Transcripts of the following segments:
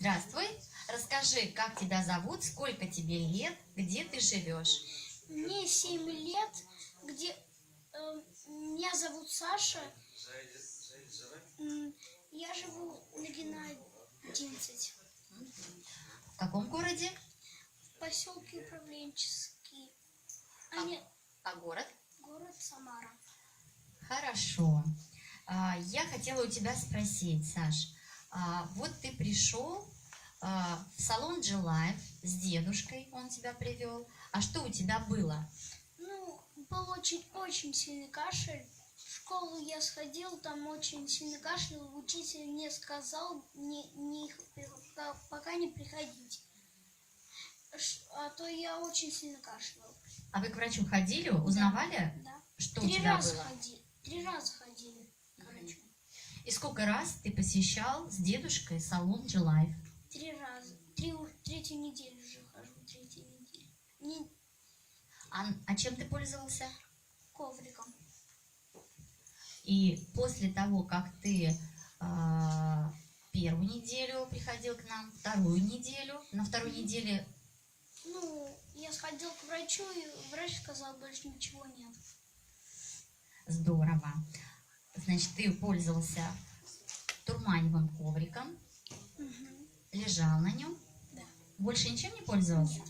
Здравствуй. Расскажи, как тебя зовут, сколько тебе лет, где ты живешь? Мне 7 лет, меня зовут Саша. Я живу на Гена 11. В каком городе? В поселке Управленческий. А город? Город Самара. Хорошо. Я хотела у тебя спросить, Саш, вот ты пришел в салон G-Life с дедушкой, он тебя привел. А что у тебя было? Был очень сильный кашель. В школу я сходил, там очень сильный кашель. Учитель мне сказал пока не приходить. А то я очень сильно кашлял. А вы к врачу ходили, узнавали, Да. что у тебя было? 3 раза ходили к врачу. И сколько раз ты посещал с дедушкой салон G-Life? 3 раза. Третью неделю уже хожу. Третью неделю. А чем ты пользовался? Ковриком. И после того, как ты первую неделю приходил к нам, вторую неделю, на второй неделе... Я сходил к врачу, и врач сказал, больше ничего нет. Здорово. Значит, ты пользовался турманевым ковриком, лежал на нем. Да. Больше ничем не пользовался?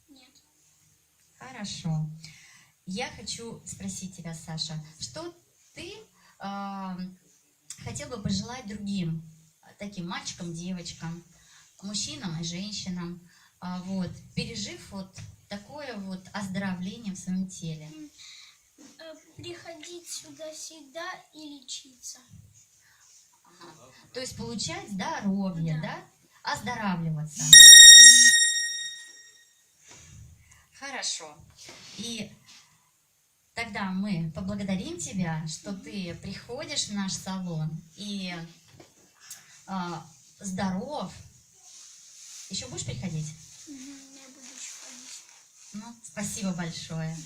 Нет. Хорошо. Я хочу спросить тебя, Саша, что ты хотел бы пожелать другим таким мальчикам, девочкам, мужчинам и женщинам, пережив такое оздоровление в своем теле? Приходить сюда всегда и лечиться. То есть получать здоровье, да? Оздоравливаться. Хорошо. И тогда мы поблагодарим тебя, что ты приходишь в наш салон и здоров. Еще будешь приходить? Я буду еще ходить. Спасибо большое.